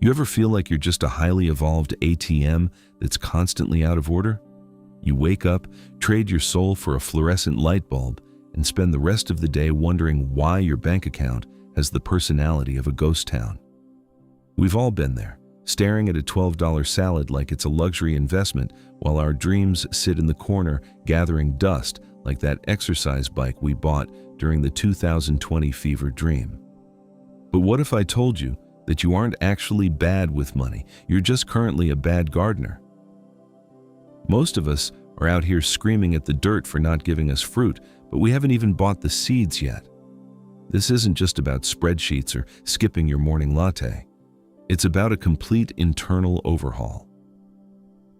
You ever feel like you're just a highly evolved ATM that's constantly out of order? You wake up, trade your soul for a fluorescent light bulb, and spend the rest of the day wondering why your bank account has the personality of a ghost town. We've all been there, staring at a $12 salad like it's a luxury investment while our dreams sit in the corner gathering dust like that exercise bike we bought during the 2020 fever dream. But what if I told you that you aren't actually bad with money, you're just currently a bad gardener? Most of us are out here screaming at the dirt for not giving us fruit, but we haven't even bought the seeds yet. This isn't just about spreadsheets or skipping your morning latte. It's about a complete internal overhaul.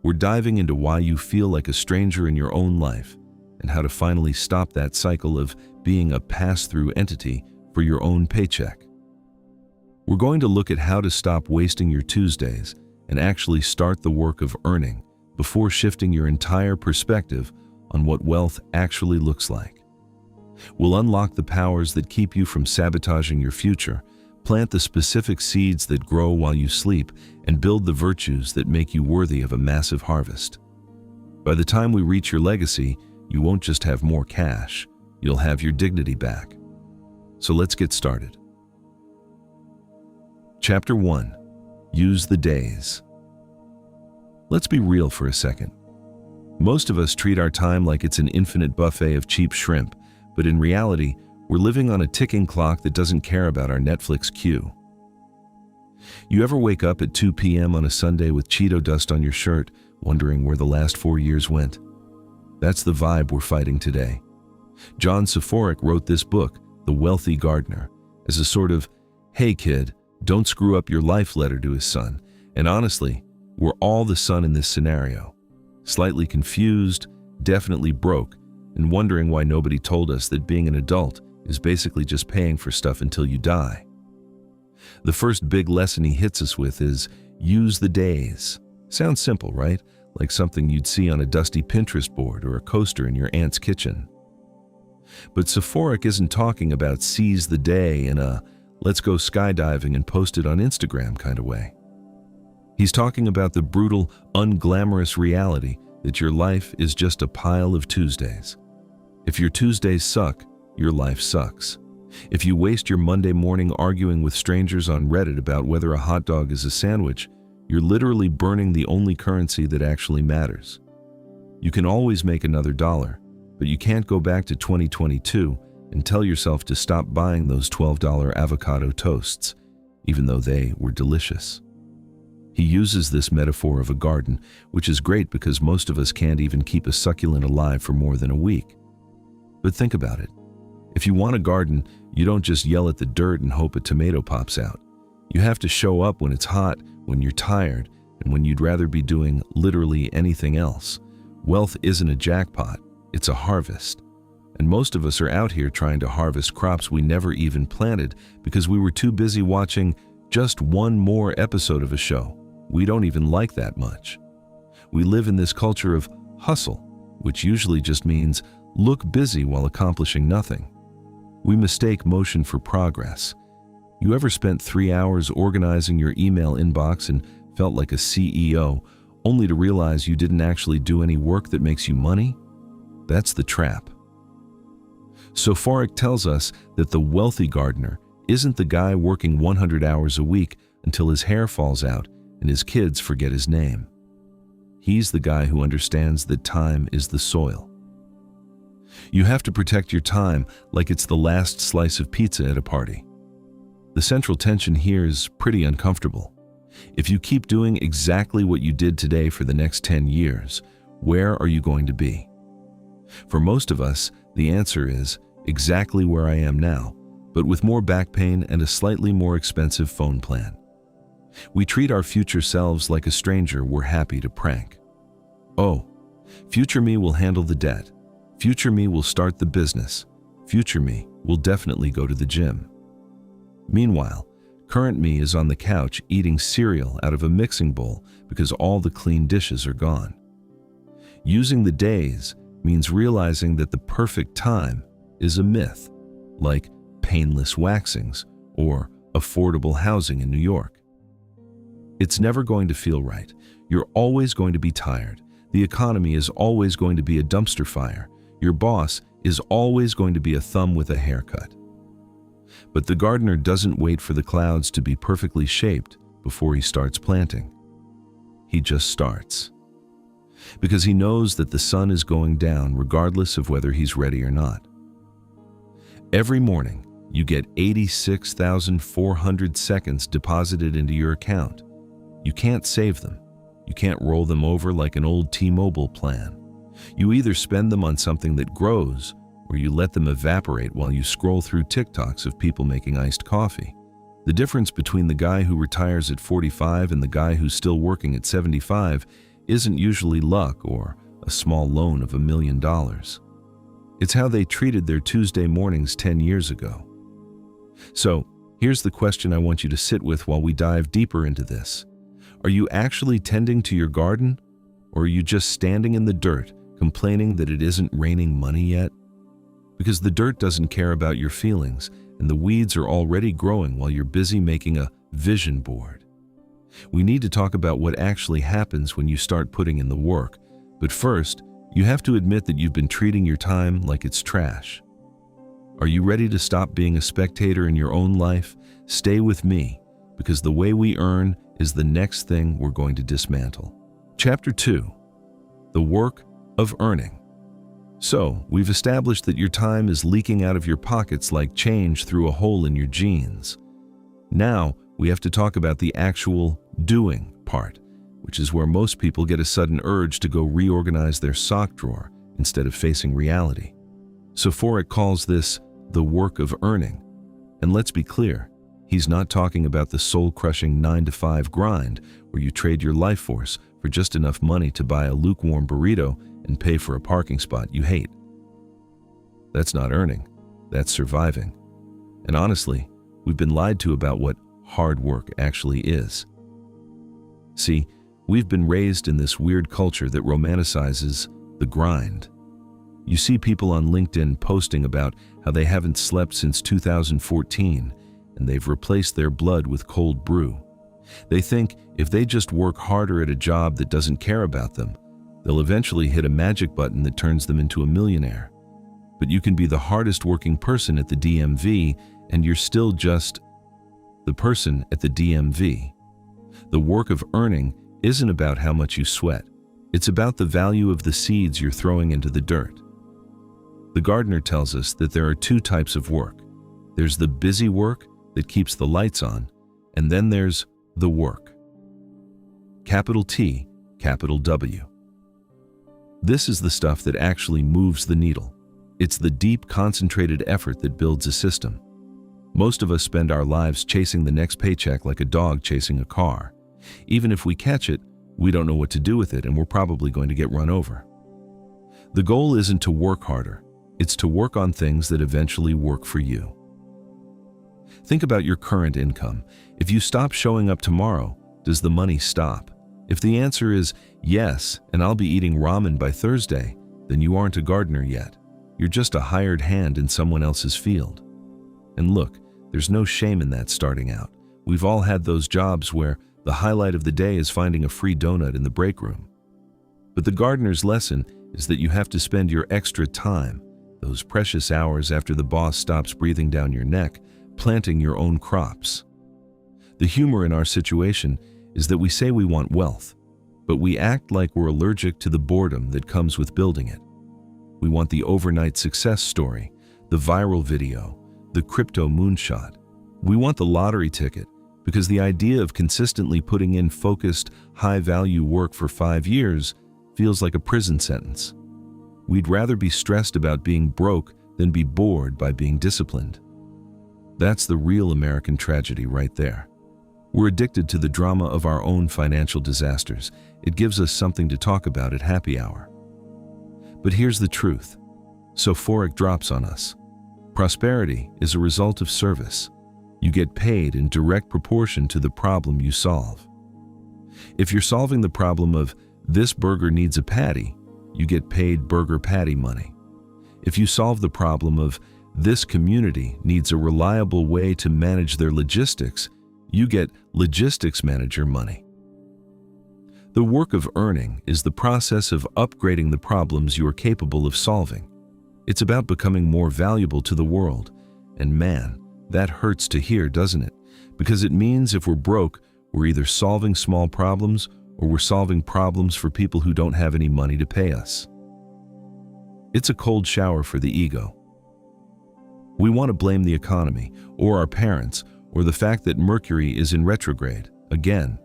We're diving into why you feel like a stranger in your own life and how to finally stop that cycle of being a pass-through entity for your own paycheck. We're going to look at how to stop wasting your Tuesdays and actually start the work of earning before shifting your entire perspective on what wealth actually looks like. We'll unlock the powers that keep you from sabotaging your future, plant the specific seeds that grow while you sleep, and build the virtues that make you worthy of a massive harvest. By the time we reach your legacy, you won't just have more cash, you'll have your dignity back. So let's get started. Chapter 1. Use the days. Let's be real for a second. Most of us treat our time like it's an infinite buffet of cheap shrimp, but in reality, we're living on a ticking clock that doesn't care about our Netflix queue. You ever wake up at 2 p.m. on a Sunday with Cheeto dust on your shirt, wondering where the last 4 years went? That's the vibe we're fighting today. John Soforic wrote this book, The Wealthy Gardener, as a sort of, hey kid, don't screw up your life letter to his son. And honestly, we're all the son in this scenario. Slightly confused, definitely broke, and wondering why nobody told us that being an adult is basically just paying for stuff until you die. The first big lesson he hits us with is, use the days. Sounds simple, right? Like something you'd see on a dusty Pinterest board or a coaster in your aunt's kitchen. But Soforic isn't talking about seize the day in a let's go skydiving and post it on Instagram kind of way. He's talking about the brutal, unglamorous reality that your life is just a pile of Tuesdays. If your Tuesdays suck, your life sucks. If you waste your Monday morning arguing with strangers on Reddit about whether a hot dog is a sandwich, you're literally burning the only currency that actually matters. You can always make another dollar, but you can't go back to 2022 and tell yourself to stop buying those $12 avocado toasts, even though they were delicious. He uses this metaphor of a garden, which is great because most of us can't even keep a succulent alive for more than a week. But think about it. If you want a garden, you don't just yell at the dirt and hope a tomato pops out. You have to show up when it's hot, when you're tired, and when you'd rather be doing literally anything else. Wealth isn't a jackpot, it's a harvest. And most of us are out here trying to harvest crops we never even planted because we were too busy watching just one more episode of a show we don't even like that much. We live in this culture of hustle, which usually just means look busy while accomplishing nothing. We mistake motion for progress. You ever spent 3 hours organizing your email inbox and felt like a CEO, only to realize you didn't actually do any work that makes you money? That's the trap. Soforic tells us that the wealthy gardener isn't the guy working 100 hours a week until his hair falls out and his kids forget his name. He's the guy who understands that time is the soil. You have to protect your time like it's the last slice of pizza at a party. The central tension here is pretty uncomfortable. If you keep doing exactly what you did today for the next 10 years, where are you going to be? For most of us, the answer is exactly where I am now, but with more back pain and a slightly more expensive phone plan. We treat our future selves like a stranger we're happy to prank. Oh, future me will handle the debt. Future me will start the business. Future me will definitely go to the gym. Meanwhile, current me is on the couch eating cereal out of a mixing bowl because all the clean dishes are gone. Using the days means realizing that the perfect time is a myth, like painless waxings or affordable housing in New York. It's never going to feel right. You're always going to be tired. The economy is always going to be a dumpster fire. Your boss is always going to be a thumb with a haircut. But the gardener doesn't wait for the clouds to be perfectly shaped before he starts planting. He just starts. Because he knows that the sun is going down regardless of whether he's ready or not. Every morning, you get 86,400 seconds deposited into your account. You can't save them. You can't roll them over like an old T-Mobile plan. You either spend them on something that grows, or you let them evaporate while you scroll through TikToks of people making iced coffee. The difference between the guy who retires at 45 and the guy who's still working at 75 isn't usually luck or a small loan of $1 million. It's how they treated their Tuesday mornings 10 years ago. So, here's the question I want you to sit with while we dive deeper into this. Are you actually tending to your garden, or are you just standing in the dirt, complaining that it isn't raining money yet? Because the dirt doesn't care about your feelings, and the weeds are already growing while you're busy making a vision board. We need to talk about what actually happens when you start putting in the work, but first, you have to admit that you've been treating your time like it's trash. Are you ready to stop being a spectator in your own life? Stay with me, because the way we earn is the next thing we're going to dismantle. Chapter 2. The Work of Earning. So, we've established that your time is leaking out of your pockets like change through a hole in your jeans. Now, we have to talk about the actual doing part, which is where most people get a sudden urge to go reorganize their sock drawer instead of facing reality. Soforic calls this the work of earning. And let's be clear, he's not talking about the soul-crushing 9-to-5 grind where you trade your life force for just enough money to buy a lukewarm burrito and pay for a parking spot you hate. That's not earning, that's surviving. And honestly, we've been lied to about what hard work actually is. See, we've been raised in this weird culture that romanticizes the grind. You see people on LinkedIn posting about how they haven't slept since 2014 and they've replaced their blood with cold brew. They think if they just work harder at a job that doesn't care about them, they'll eventually hit a magic button that turns them into a millionaire. But you can be the hardest working person at the DMV and you're still just the person at the DMV. The work of earning isn't about how much you sweat. It's about the value of the seeds you're throwing into the dirt. The gardener tells us that there are two types of work. There's the busy work that keeps the lights on, and then there's the work. Capital T, capital W. This is the stuff that actually moves the needle. It's the deep, concentrated effort that builds a system. Most of us spend our lives chasing the next paycheck like a dog chasing a car. Even if we catch it, we don't know what to do with it and we're probably going to get run over. The goal isn't to work harder, it's to work on things that eventually work for you. Think about your current income. If you stop showing up tomorrow, does the money stop? If the answer is yes, and I'll be eating ramen by Thursday, then you aren't a gardener yet. You're just a hired hand in someone else's field. And look, there's no shame in that starting out. We've all had those jobs where the highlight of the day is finding a free donut in the break room. But the gardener's lesson is that you have to spend your extra time, those precious hours after the boss stops breathing down your neck, planting your own crops. The humor in our situation is that we say we want wealth, but we act like we're allergic to the boredom that comes with building it. We want the overnight success story, the viral video, the crypto moonshot. We want the lottery ticket because the idea of consistently putting in focused, high-value work for 5 years feels like a prison sentence. We'd rather be stressed about being broke than be bored by being disciplined. That's the real American tragedy right there. We're addicted to the drama of our own financial disasters. It gives us something to talk about at happy hour. But here's the truth. Soforic drops on us. Prosperity is a result of service. You get paid in direct proportion to the problem you solve. If you're solving the problem of this burger needs a patty, you get paid burger patty money. If you solve the problem of this community needs a reliable way to manage their logistics, you get logistics manager money. The work of earning is the process of upgrading the problems you are capable of solving. It's about becoming more valuable to the world. And man, that hurts to hear, doesn't it? Because it means if we're broke, we're either solving small problems or we're solving problems for people who don't have any money to pay us. It's a cold shower for the ego. We want to blame the economy, or our parents, or the fact that Mercury is in retrograde, again.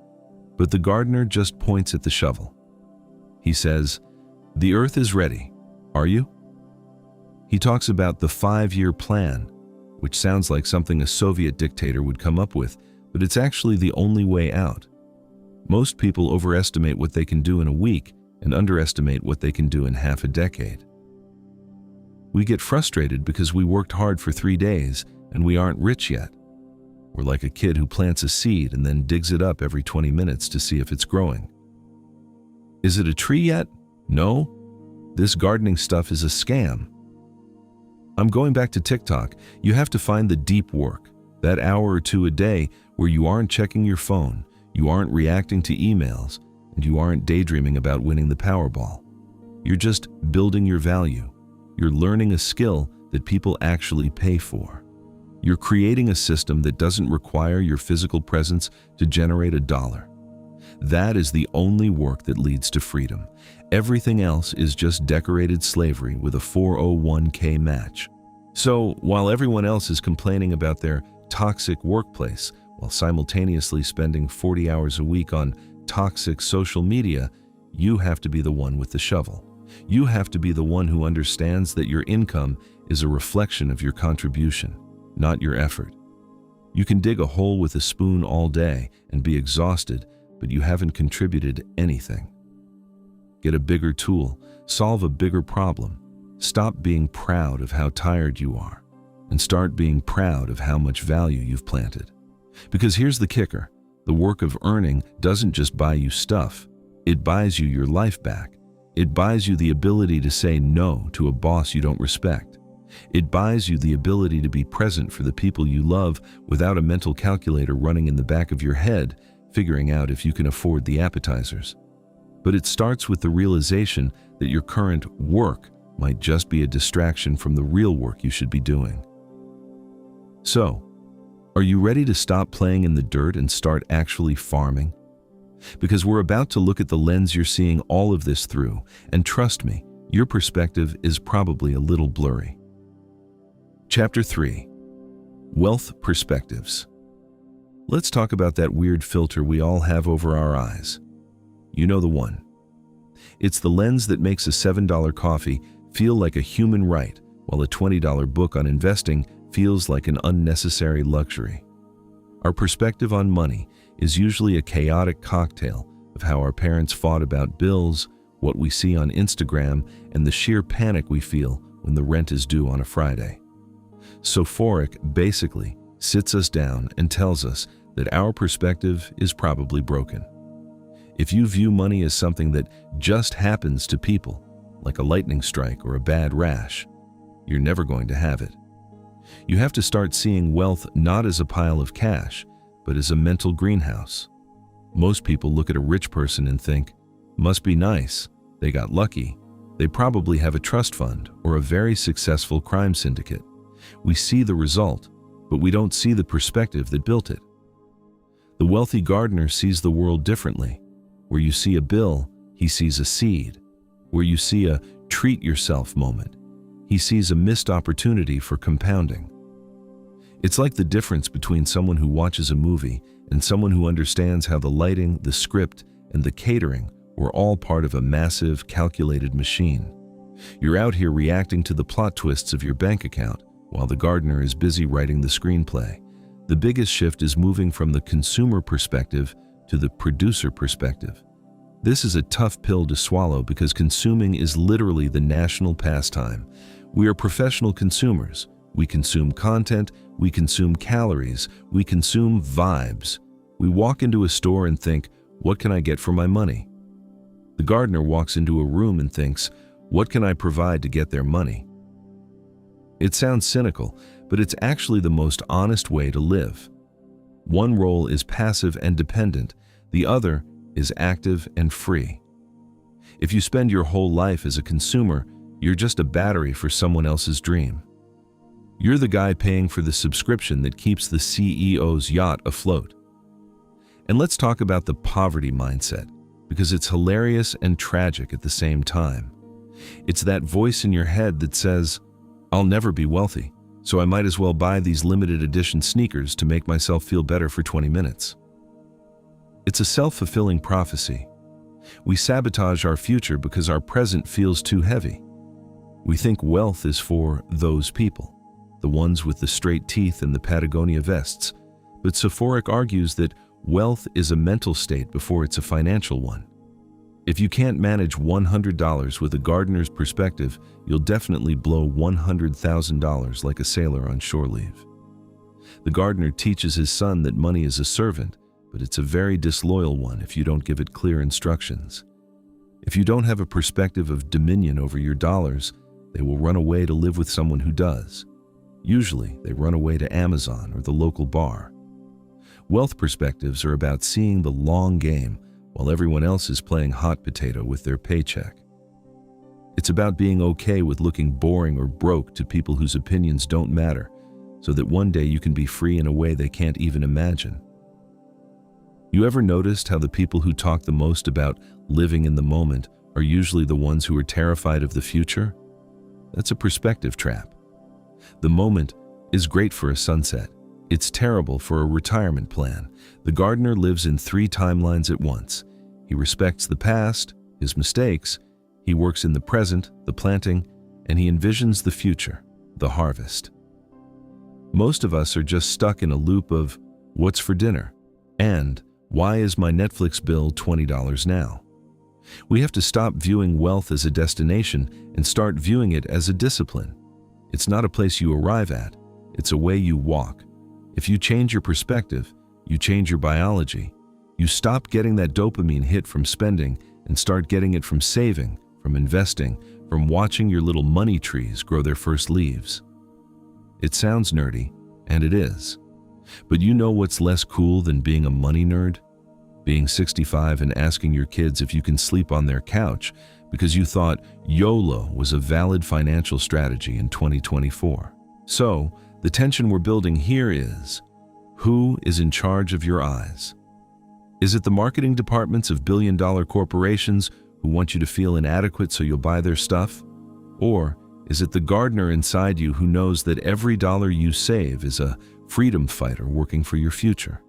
But the gardener just points at the shovel. He says, "The earth is ready. Are you?" He talks about the 5-year plan, which sounds like something a Soviet dictator would come up with, but it's actually the only way out. Most people overestimate what they can do in a week and underestimate what they can do in half a decade. We get frustrated because we worked hard for 3 days and we aren't rich yet. We're like a kid who plants a seed and then digs it up every 20 minutes to see if it's growing. Is it a tree yet? No. This gardening stuff is a scam. I'm going back to TikTok. You have to find the deep work, that hour or two a day where you aren't checking your phone, you aren't reacting to emails, and you aren't daydreaming about winning the Powerball. You're just building your value. You're learning a skill that people actually pay for. You're creating a system that doesn't require your physical presence to generate $1. That is the only work that leads to freedom. Everything else is just decorated slavery with a 401k match. So, while everyone else is complaining about their toxic workplace, while simultaneously spending 40 hours a week on toxic social media, you have to be the one with the shovel. You have to be the one who understands that your income is a reflection of your contribution, not your effort. You can dig a hole with a spoon all day and be exhausted, but you haven't contributed anything. Get a bigger tool, solve a bigger problem. Stop being proud of how tired you are, and start being proud of how much value you've planted. Because here's the kicker, the work of earning doesn't just buy you stuff, it buys you your life back. It buys you the ability to say no to a boss you don't respect. It buys you the ability to be present for the people you love without a mental calculator running in the back of your head, figuring out if you can afford the appetizers. But it starts with the realization that your current work might just be a distraction from the real work you should be doing. So, are you ready to stop playing in the dirt and start actually farming? Because we're about to look at the lens you're seeing all of this through, and trust me, your perspective is probably a little blurry. Chapter 3. Wealth Perspectives. Let's talk about that weird filter we all have over our eyes. You know the one. It's the lens that makes a $7 coffee feel like a human right, while a $20 book on investing feels like an unnecessary luxury. Our perspective on money is usually a chaotic cocktail of how our parents fought about bills, what we see on Instagram, and the sheer panic we feel when the rent is due on a Friday. Soforic basically sits us down and tells us that our perspective is probably broken. If you view money as something that just happens to people, like a lightning strike or a bad rash, you're never going to have it. You have to start seeing wealth not as a pile of cash, but as a mental greenhouse. Most people look at a rich person and think, must be nice, they got lucky, they probably have a trust fund or a very successful crime syndicate. We see the result, but we don't see the perspective that built it. The wealthy gardener sees the world differently. Where you see a bill, he sees a seed. Where you see a treat yourself moment, he sees a missed opportunity for compounding. It's like the difference between someone who watches a movie and someone who understands how the lighting, the script, and the catering were all part of a massive, calculated machine. You're out here reacting to the plot twists of your bank account, while the gardener is busy writing the screenplay. The biggest shift is moving from the consumer perspective to the producer perspective. This is a tough pill to swallow because consuming is literally the national pastime. We are professional consumers. We consume content, we consume calories, we consume vibes. We walk into a store and think, what can I get for my money? The gardener walks into a room and thinks, what can I provide to get their money? It sounds cynical, but it's actually the most honest way to live. One role is passive and dependent, the other is active and free. If you spend your whole life as a consumer, you're just a battery for someone else's dream. You're the guy paying for the subscription that keeps the CEO's yacht afloat. And let's talk about the poverty mindset, because it's hilarious and tragic at the same time. It's that voice in your head that says, "I'll never be wealthy, so I might as well buy these limited edition sneakers to make myself feel better for 20 minutes." It's a self-fulfilling prophecy. We sabotage our future because our present feels too heavy. We think wealth is for those people, the ones with the straight teeth and the Patagonia vests. But Soforic argues that wealth is a mental state before it's a financial one. If you can't manage $100 with a gardener's perspective, you'll definitely blow $100,000 like a sailor on shore leave. The gardener teaches his son that money is a servant, but it's a very disloyal one if you don't give it clear instructions. If you don't have a perspective of dominion over your dollars, they will run away to live with someone who does. Usually, they run away to Amazon or the local bar. Wealth perspectives are about seeing the long game while everyone else is playing hot potato with their paycheck. It's about being okay with looking boring or broke to people whose opinions don't matter, so that one day you can be free in a way they can't even imagine. You ever noticed how the people who talk the most about living in the moment are usually the ones who are terrified of the future? That's a perspective trap. The moment is great for a sunset. It's terrible for a retirement plan. The gardener lives in 3 timelines at once. He respects the past, his mistakes, he works in the present, the planting, and he envisions the future, the harvest. Most of us are just stuck in a loop of what's for dinner and why is my Netflix bill $20 now? We have to stop viewing wealth as a destination and start viewing it as a discipline. It's not a place you arrive at, it's a way you walk. If you change your perspective, you change your biology. You stop getting that dopamine hit from spending and start getting it from saving, from investing, from watching your little money trees grow their first leaves. It sounds nerdy, and it is. But you know what's less cool than being a money nerd? Being 65 and asking your kids if you can sleep on their couch because you thought YOLO was a valid financial strategy in 2024. So, the tension we're building here is, who is in charge of your eyes? Is it the marketing departments of billion-dollar corporations who want you to feel inadequate so you'll buy their stuff? Or is it the gardener inside you who knows that every dollar you save is a freedom fighter working for your future?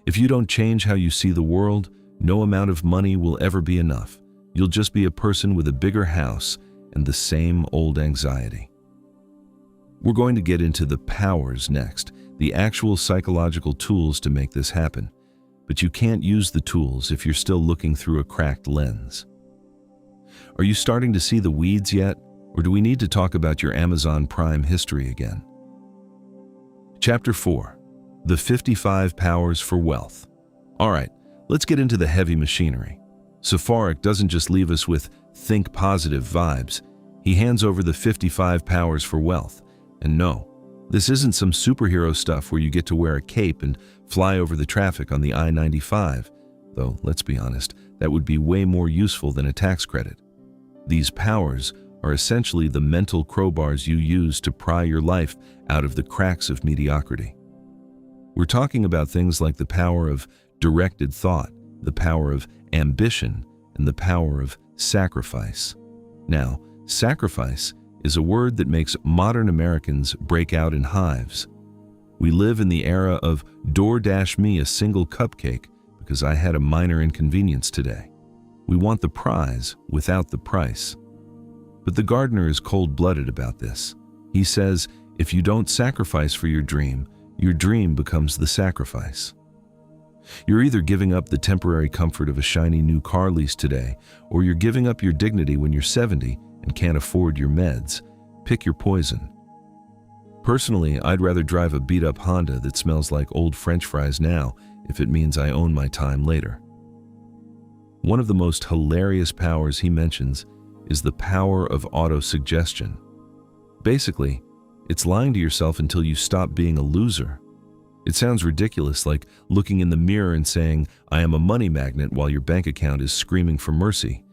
If you don't change how you see the world, no amount of money will ever be enough. You'll just be a person with a bigger house and the same old anxiety. We're going to get into the powers next, the actual psychological tools to make this happen. But you can't use the tools if you're still looking through a cracked lens. Are you starting to see the weeds yet, or do we need to talk about your Amazon Prime history again? Chapter 4. The 55 Powers for Wealth. All right, let's get into the heavy machinery. Soforic doesn't just leave us with think positive vibes. He hands over the 55 powers for wealth. And no, this isn't some superhero stuff where you get to wear a cape and fly over the traffic on the I-95, though let's be honest, that would be way more useful than a tax credit. These powers are essentially the mental crowbars you use to pry your life out of the cracks of mediocrity. We're talking about things like the power of directed thought, the power of ambition, and the power of sacrifice. Now, sacrifice is a word that makes modern Americans break out in hives. We live in the era of DoorDash me a single cupcake because I had a minor inconvenience today. We want the prize without the price. But the gardener is cold-blooded about this. He says, if you don't sacrifice for your dream becomes the sacrifice. You're either giving up the temporary comfort of a shiny new car lease today, or you're giving up your dignity when you're 70 and can't afford your meds. Pick your poison. Personally, I'd rather drive a beat-up Honda that smells like old French fries now if it means I own my time later. One of the most hilarious powers he mentions is the power of autosuggestion. Basically, it's lying to yourself until you stop being a loser. It sounds ridiculous, like looking in the mirror and saying, "I am a money magnet," while your bank account is screaming for mercy.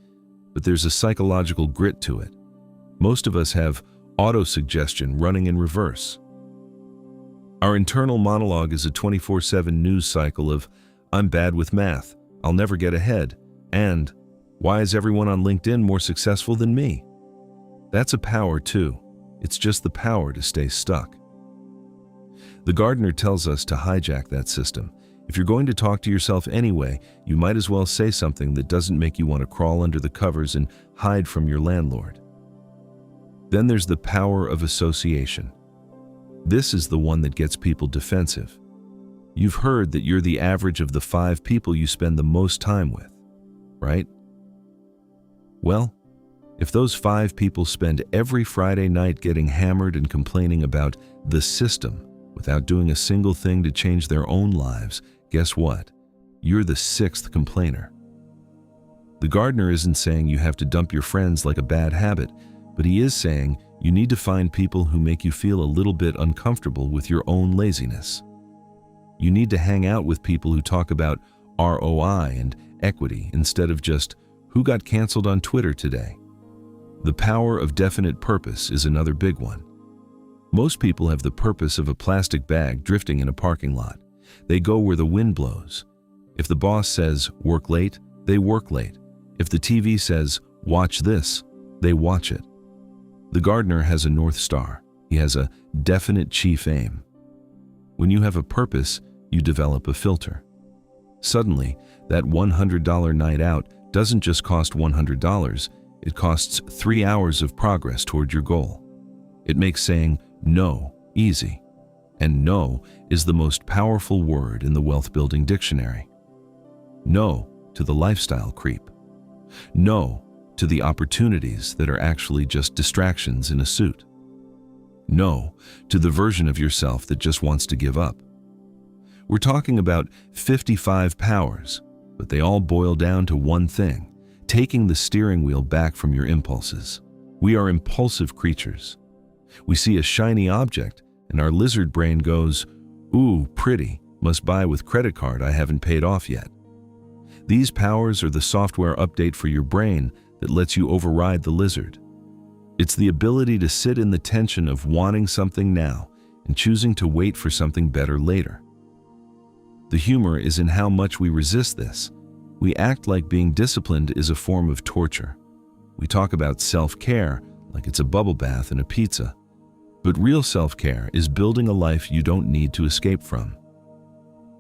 But there's a psychological grit to it. Most of us have auto-suggestion running in reverse. Our internal monologue is a 24/7 news cycle of, "I'm bad with math, I'll never get ahead," and "Why is everyone on LinkedIn more successful than me?" That's a power too. It's just the power to stay stuck. The gardener tells us to hijack that system. If you're going to talk to yourself anyway, you might as well say something that doesn't make you want to crawl under the covers and hide from your landlord. Then there's the power of association. This is the one that gets people defensive. You've heard that you're the average of the 5 people you spend the most time with, right? Well, if those 5 people spend every Friday night getting hammered and complaining about the system without doing a single thing to change their own lives, guess what? You're the 6th complainer. The gardener isn't saying you have to dump your friends like a bad habit, but he is saying you need to find people who make you feel a little bit uncomfortable with your own laziness. You need to hang out with people who talk about ROI and equity instead of just who got canceled on Twitter today. The power of definite purpose is another big one. Most people have the purpose of a plastic bag drifting in a parking lot. They go where the wind blows. If the boss says work late, they work late. If the TV says watch this, they watch it. The gardener has a North Star. He has a definite chief aim. When you have a purpose, you develop a filter. Suddenly, that $100 night out doesn't just cost $100, it costs 3 hours of progress toward your goal. It makes saying no easy. And no is the most powerful word in the wealth-building dictionary. No to the lifestyle creep. No to the opportunities that are actually just distractions in a suit. No to the version of yourself that just wants to give up. We're talking about 55 powers, but they all boil down to one thing: taking the steering wheel back from your impulses. We are impulsive creatures. We see a shiny object, and our lizard brain goes, "Ooh, pretty, must buy with credit card I haven't paid off yet." These powers are the software update for your brain that lets you override the lizard. It's the ability to sit in the tension of wanting something now and choosing to wait for something better later. The humor is in how much we resist this. We act like being disciplined is a form of torture. We talk about self-care like it's a bubble bath and a pizza. But real self-care is building a life you don't need to escape from.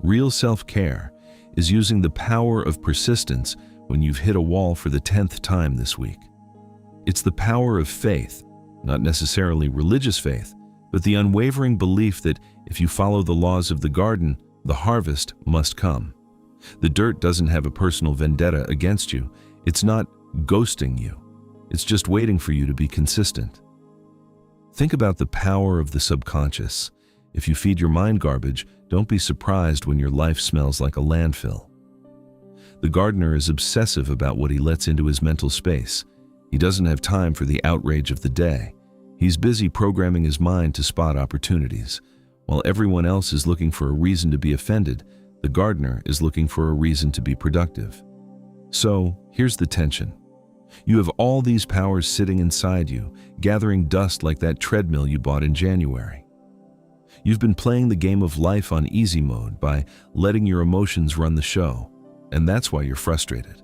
Real self-care is using the power of persistence when you've hit a wall for the 10th time this week. It's the power of faith, not necessarily religious faith, but the unwavering belief that if you follow the laws of the garden, the harvest must come. The dirt doesn't have a personal vendetta against you. It's not ghosting you. It's just waiting for you to be consistent. Think about the power of the subconscious. If you feed your mind garbage, don't be surprised when your life smells like a landfill. The gardener is obsessive about what he lets into his mental space. He doesn't have time for the outrage of the day. He's busy programming his mind to spot opportunities. While everyone else is looking for a reason to be offended, the gardener is looking for a reason to be productive. So, here's the tension. You have all these powers sitting inside you, gathering dust like that treadmill you bought in January. You've been playing the game of life on easy mode by letting your emotions run the show, and that's why you're frustrated.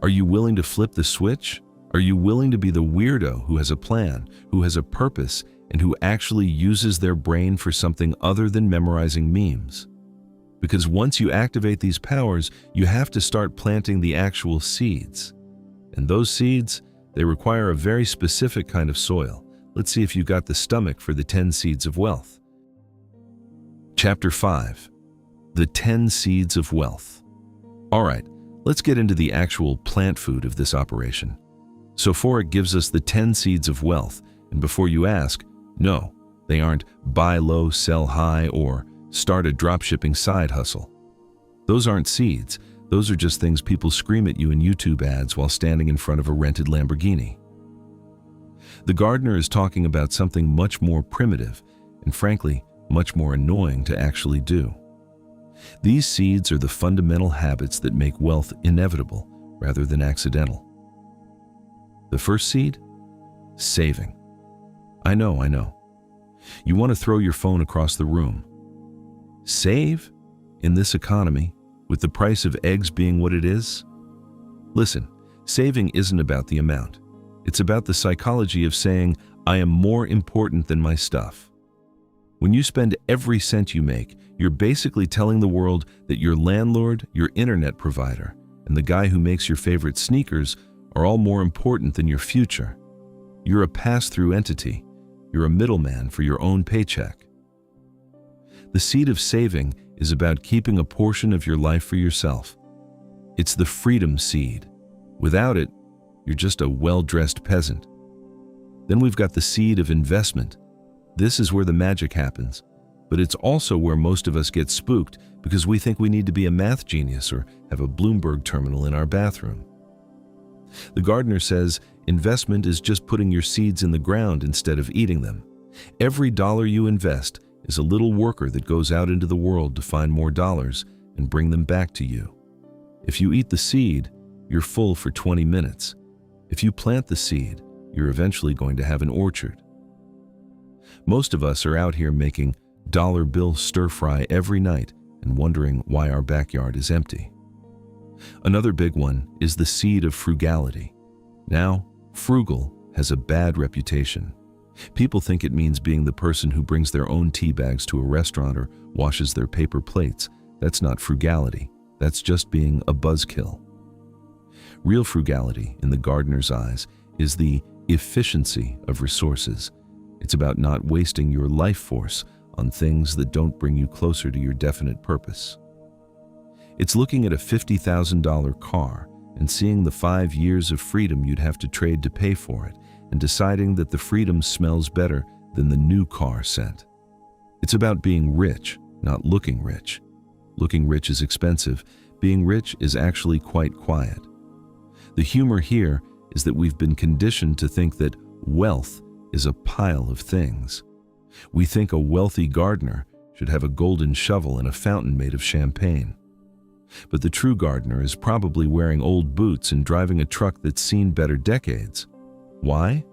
Are you willing to flip the switch? Are you willing to be the weirdo who has a plan, who has a purpose, and who actually uses their brain for something other than memorizing memes? Because once you activate these powers, you have to start planting the actual seeds. And those seeds, they require a very specific kind of soil. Let's see if you got the stomach for the 10 seeds of wealth. Chapter 5. The 10 Seeds of Wealth. All right, let's get into the actual plant food of this operation. Soforic gives us the 10 seeds of wealth, and before you ask, no, they aren't buy low, sell high, or start a dropshipping side hustle. Those aren't seeds. Those are just things people scream at you in YouTube ads while standing in front of a rented Lamborghini. The gardener is talking about something much more primitive and, frankly, much more annoying to actually do. These seeds are the fundamental habits that make wealth inevitable rather than accidental. The first seed? Saving. I know. You want to throw your phone across the room. Save? In this economy, with the price of eggs being what it is? Listen, saving isn't about the amount. It's about the psychology of saying, I am more important than my stuff. When you spend every cent you make, you're basically telling the world that your landlord, your internet provider, and the guy who makes your favorite sneakers are all more important than your future. You're a pass-through entity. You're a middleman for your own paycheck. The seed of saving is about keeping a portion of your life for yourself. It's the freedom seed. Without it, you're just a well-dressed peasant. Then we've got the seed of investment. This is where the magic happens, but it's also where most of us get spooked because we think we need to be a math genius or have a Bloomberg terminal in our bathroom. The gardener says investment is just putting your seeds in the ground instead of eating them. Every dollar you invest is a little worker that goes out into the world to find more dollars and bring them back to you. If you eat the seed, you're full for 20 minutes. If you plant the seed, you're eventually going to have an orchard. Most of us are out here making dollar bill stir-fry every night and wondering why our backyard is empty. Another big one is the seed of frugality. Now, frugal has a bad reputation. People think it means being the person who brings their own tea bags to a restaurant or washes their paper plates. That's not frugality. That's just being a buzzkill. Real frugality, in the gardener's eyes, is the efficiency of resources. It's about not wasting your life force on things that don't bring you closer to your definite purpose. It's looking at a $50,000 car and seeing the 5 years of freedom you'd have to trade to pay for it, and deciding that the freedom smells better than the new car scent. It's about being rich, not looking rich. Looking rich is expensive. Being rich is actually quite quiet. The humor here is that we've been conditioned to think that wealth is a pile of things. We think a wealthy gardener should have a golden shovel and a fountain made of champagne. But the true gardener is probably wearing old boots and driving a truck that's seen better decades. Why?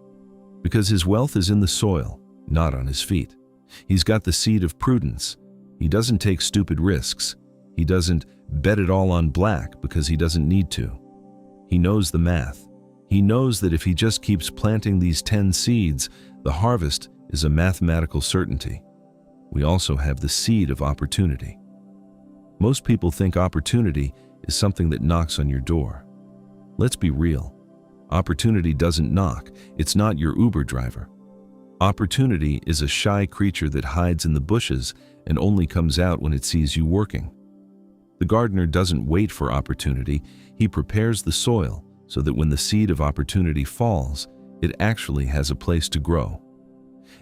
Because his wealth is in the soil, not on his feet. He's got the seed of prudence. He doesn't take stupid risks. He doesn't bet it all on black because he doesn't need to. He knows the math. He knows that if he just keeps planting these 10 seeds, the harvest is a mathematical certainty. We also have the seed of opportunity. Most people think opportunity is something that knocks on your door. Let's be real. Opportunity doesn't knock. It's not your Uber driver. Opportunity is a shy creature that hides in the bushes and only comes out when it sees you working. The gardener doesn't wait for opportunity. He prepares the soil so that when the seed of opportunity falls, it actually has a place to grow.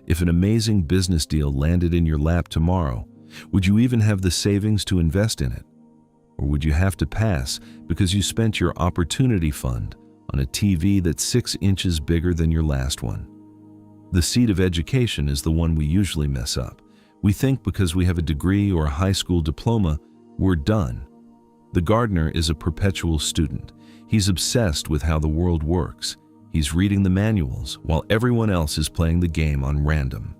If an amazing business deal landed in your lap tomorrow, would you even have the savings to invest in it? Or would you have to pass because you spent your opportunity fund on a TV that's 6 inches bigger than your last one? The seed of education is the one we usually mess up. We think because we have a degree or a high school diploma, we're done. The gardener is a perpetual student. He's obsessed with how the world works. He's reading the manuals while everyone else is playing the game on random.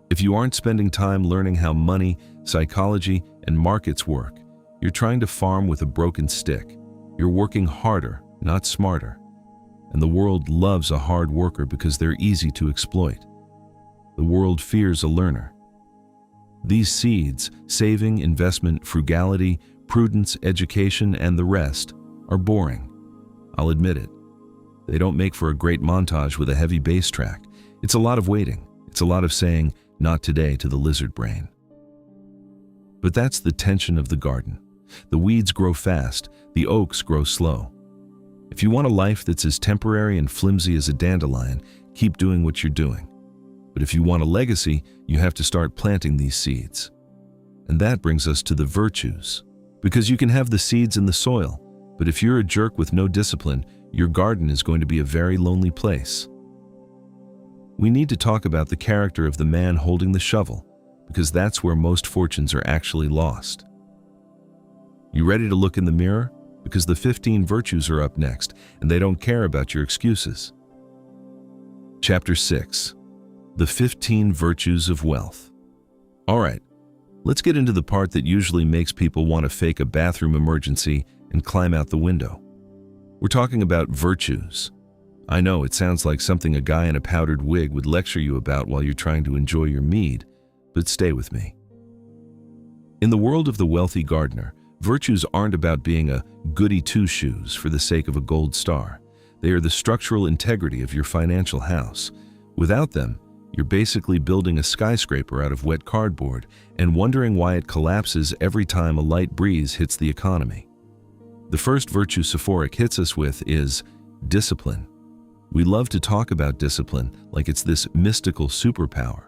If you aren't spending time learning how money, psychology, and markets work, you're trying to farm with a broken stick. You're working harder, not smarter. And the world loves a hard worker because they're easy to exploit. The world fears a learner. These seeds, saving, investment, frugality, prudence, education, and the rest, are boring. I'll admit it. They don't make for a great montage with a heavy bass track. It's a lot of waiting. It's a lot of saying, "Not today," to the lizard brain. But that's the tension of the garden. The weeds grow fast, the oaks grow slow. If you want a life that's as temporary and flimsy as a dandelion, keep doing what you're doing. But if you want a legacy, you have to start planting these seeds. And that brings us to the virtues. Because you can have the seeds in the soil, but if you're a jerk with no discipline, your garden is going to be a very lonely place. We need to talk about the character of the man holding the shovel. because that's where most fortunes are actually lost. You ready to look in the mirror? Because the 15 virtues are up next, and they don't care about your excuses. Chapter 6. The 15 Virtues of Wealth. All right, let's get into the part that usually makes people want to fake a bathroom emergency and climb out the window. We're talking about virtues. I know it sounds like something a guy in a powdered wig would lecture you about while you're trying to enjoy your mead, but stay with me. In the world of the wealthy gardener, virtues aren't about being a goody two-shoes for the sake of a gold star. They are the structural integrity of your financial house. Without them, you're basically building a skyscraper out of wet cardboard and wondering why it collapses every time a light breeze hits the economy. The first virtue Soforic hits us with is discipline. We love to talk about discipline like it's this mystical superpower,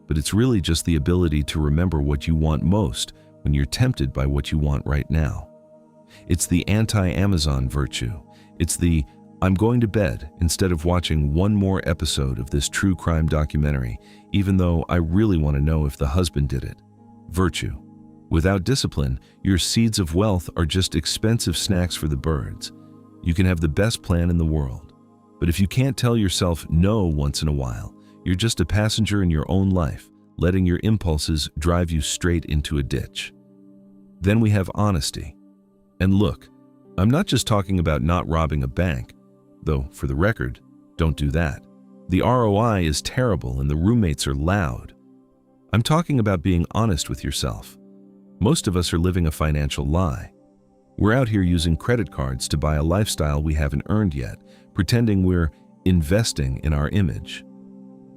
but it's really just the ability to remember what you want most when you're tempted by what you want right now. It's the anti-Amazon virtue. It's the I'm going to bed instead of watching one more episode of this true crime documentary, even though I really want to know if the husband did it. Virtue. Without discipline, your seeds of wealth are just expensive snacks for the birds. You can have the best plan in the world, but if you can't tell yourself no once in a while, you're just a passenger in your own life, letting your impulses drive you straight into a ditch. Then we have honesty. And look, I'm not just talking about not robbing a bank, though for the record, don't do that. The ROI is terrible and the roommates are loud. I'm talking about being honest with yourself. Most of us are living a financial lie. We're out here using credit cards to buy a lifestyle we haven't earned yet, pretending we're investing in our image.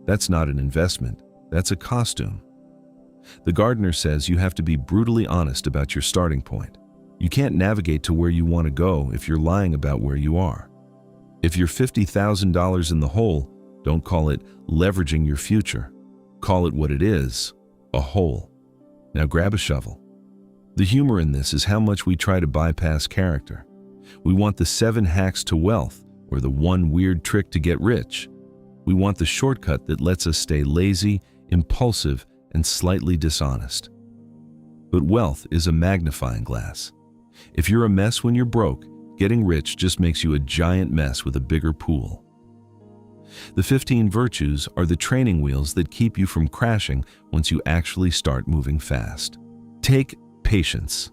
That's not an investment, that's a costume. The gardener says you have to be brutally honest about your starting point. You can't navigate to where you want to go if you're lying about where you are. If you're $50,000 in the hole, don't call it leveraging your future. Call it what it is, a hole. Now grab a shovel. The humor in this is how much we try to bypass character. We want the 7 hacks to wealth or the 1 weird trick to get rich. We want the shortcut that lets us stay lazy, impulsive, and slightly dishonest. But wealth is a magnifying glass. If you're a mess when you're broke, getting rich just makes you a giant mess with a bigger pool. The 15 virtues are the training wheels that keep you from crashing once you actually start moving fast. Take patience.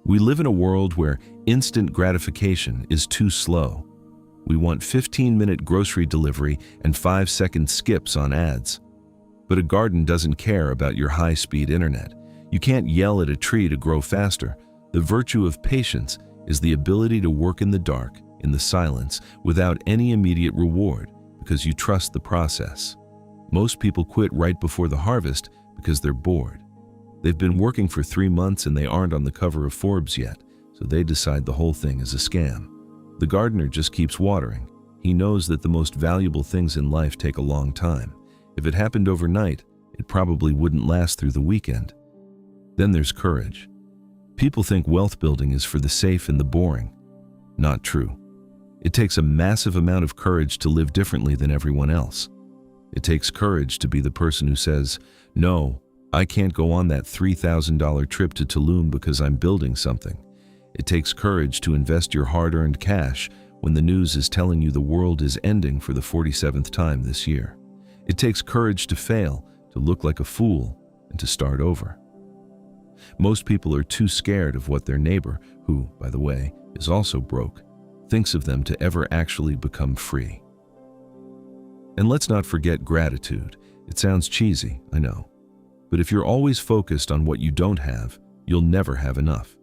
We live in a world where instant gratification is too slow. We want 15-minute grocery delivery and 5-second skips on ads. But a garden doesn't care about your high-speed internet. You can't yell at a tree to grow faster. The virtue of patience is the ability to work in the dark, in the silence, without any immediate reward, because you trust the process. Most people quit right before the harvest because they're bored. They've been working for 3 months and they aren't on the cover of Forbes yet, so they decide the whole thing is a scam. The gardener just keeps watering. He knows that the most valuable things in life take a long time. If it happened overnight, it probably wouldn't last through the weekend. Then there's courage. People think wealth building is for the safe and the boring. Not true. It takes a massive amount of courage to live differently than everyone else. It takes courage to be the person who says, "No, I can't go on that $3,000 trip to Tulum because I'm building something." It takes courage to invest your hard-earned cash when the news is telling you the world is ending for the 47th time this year. It takes courage to fail, to look like a fool, and to start over. Most people are too scared of what their neighbor, who, by the way, is also broke, thinks of them to ever actually become free. And let's not forget gratitude. It sounds cheesy, I know. But if you're always focused on what you don't have, you'll never have enough.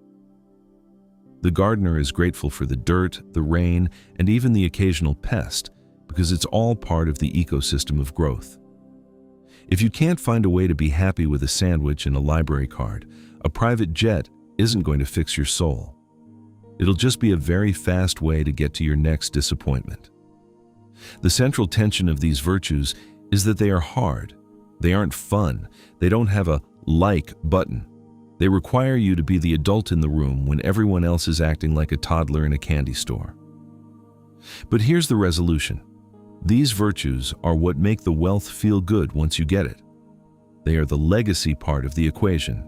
The gardener is grateful for the dirt, the rain, and even the occasional pest, because it's all part of the ecosystem of growth. If you can't find a way to be happy with a sandwich and a library card, a private jet isn't going to fix your soul. It'll just be a very fast way to get to your next disappointment. The central tension of these virtues is that they are hard. They aren't fun. They don't have a like button. They require you to be the adult in the room when everyone else is acting like a toddler in a candy store. But here's the resolution. These virtues are what make the wealth feel good once you get it. They are the legacy part of the equation.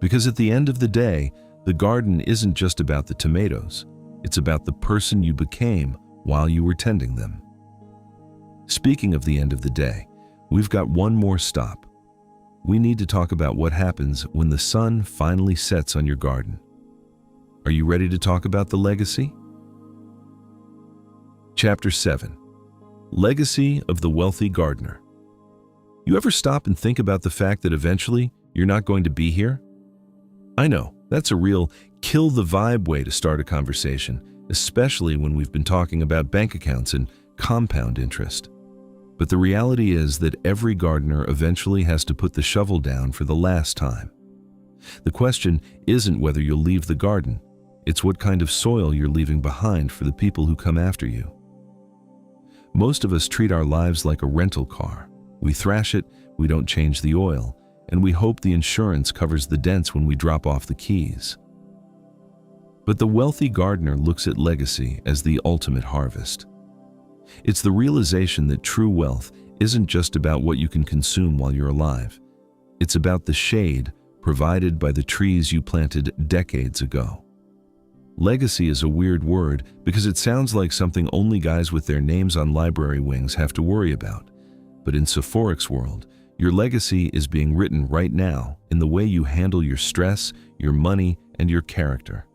Because at the end of the day, the garden isn't just about the tomatoes. It's about the person you became while you were tending them. Speaking of the end of the day, we've got one more stop. We need to talk about what happens when the sun finally sets on your garden. Are you ready to talk about the legacy? Chapter 7. Legacy of the Wealthy Gardener. You ever stop and think about the fact that eventually you're not going to be here? I know, that's a real kill the vibe way to start a conversation, especially when we've been talking about bank accounts and compound interest. But the reality is that every gardener eventually has to put the shovel down for the last time. The question isn't whether you'll leave the garden, it's what kind of soil you're leaving behind for the people who come after you. Most of us treat our lives like a rental car. We thrash it, we don't change the oil, and we hope the insurance covers the dents when we drop off the keys. But the wealthy gardener looks at legacy as the ultimate harvest. It's the realization that true wealth isn't just about what you can consume while you're alive. It's about the shade provided by the trees you planted decades ago. Legacy is a weird word because it sounds like something only guys with their names on library wings have to worry about. But in Soforic's world, your legacy is being written right now in the way you handle your stress, your money, and your character.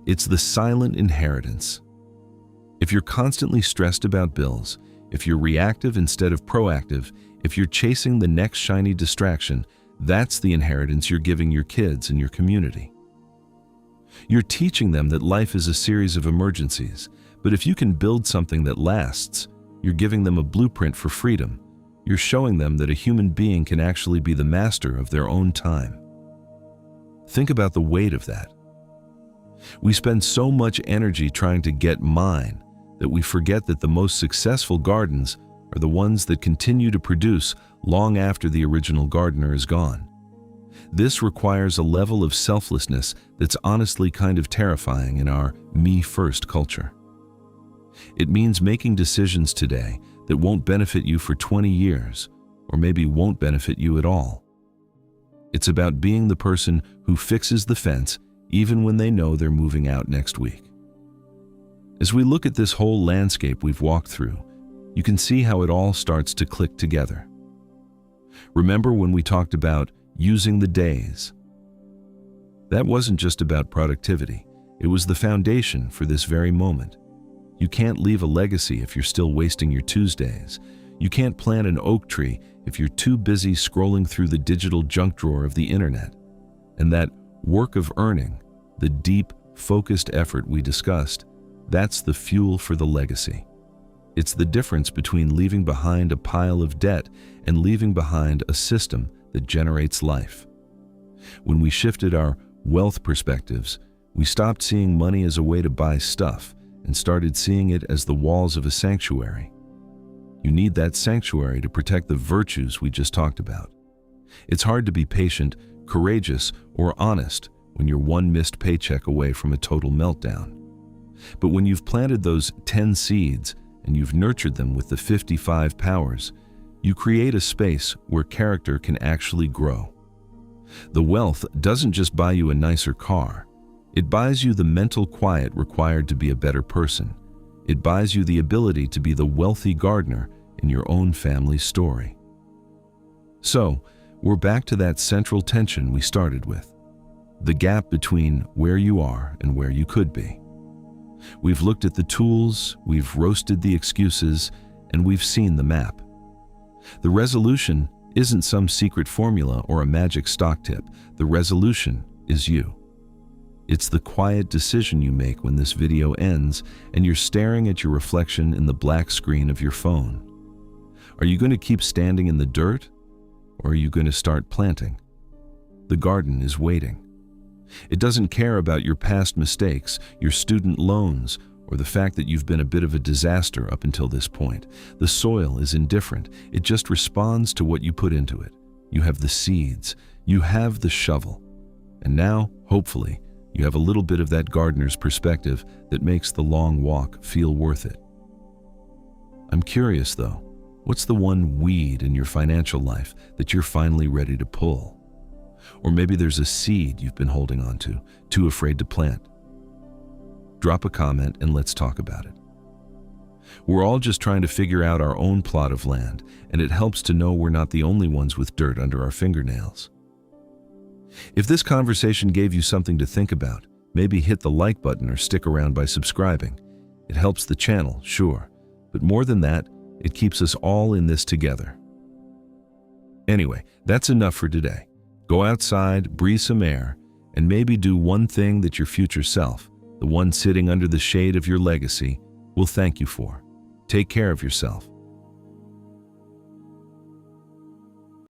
It's the silent inheritance. If you're constantly stressed about bills, if you're reactive instead of proactive, if you're chasing the next shiny distraction, that's the inheritance you're giving your kids and your community. You're teaching them that life is a series of emergencies, but if you can build something that lasts, you're giving them a blueprint for freedom. You're showing them that a human being can actually be the master of their own time. Think about the weight of that. We spend so much energy trying to get mine that we forget that the most successful gardens are the ones that continue to produce long after the original gardener is gone. This requires a level of selflessness that's honestly kind of terrifying in our me-first culture. It means making decisions today that won't benefit you for 20 years, or maybe won't benefit you at all. It's about being the person who fixes the fence even when they know they're moving out next week. As we look at this whole landscape we've walked through, you can see how it all starts to click together. Remember when we talked about using the days? That wasn't just about productivity, it was the foundation for this very moment. You can't leave a legacy if you're still wasting your Tuesdays. You can't plant an oak tree if you're too busy scrolling through the digital junk drawer of the internet. And that work of earning, the deep, focused effort we discussed, that's the fuel for the legacy. It's the difference between leaving behind a pile of debt and leaving behind a system that generates life. When we shifted our wealth perspectives, we stopped seeing money as a way to buy stuff and started seeing it as the walls of a sanctuary. You need that sanctuary to protect the virtues we just talked about. It's hard to be patient, courageous, or honest when you're one missed paycheck away from a total meltdown. But when you've planted those 10 seeds and you've nurtured them with the 55 powers, you create a space where character can actually grow. The wealth doesn't just buy you a nicer car. It buys you the mental quiet required to be a better person. It buys you the ability to be the wealthy gardener in your own family's story. So, we're back to that central tension we started with. The gap between where you are and where you could be. We've looked at the tools, we've roasted the excuses, and we've seen the map. The resolution isn't some secret formula or a magic stock tip. The resolution is you. It's the quiet decision you make when this video ends and you're staring at your reflection in the black screen of your phone. Are you going to keep standing in the dirt, or are you going to start planting? The garden is waiting. It doesn't care about your past mistakes, your student loans, or the fact that you've been a bit of a disaster up until this point. The soil is indifferent. It just responds to what you put into it. You have the seeds. You have the shovel. And now, hopefully, you have a little bit of that gardener's perspective that makes the long walk feel worth it. I'm curious, though. What's the one weed in your financial life that you're finally ready to pull? Or maybe there's a seed you've been holding on to, too afraid to plant. Drop a comment and let's talk about it. We're all just trying to figure out our own plot of land, and it helps to know we're not the only ones with dirt under our fingernails. If this conversation gave you something to think about, maybe hit the like button or stick around by subscribing. It helps the channel, sure, but more than that, it keeps us all in this together. Anyway, that's enough for today. Go outside, breathe some air, and maybe do one thing that your future self, the one sitting under the shade of your legacy, will thank you for. Take care of yourself.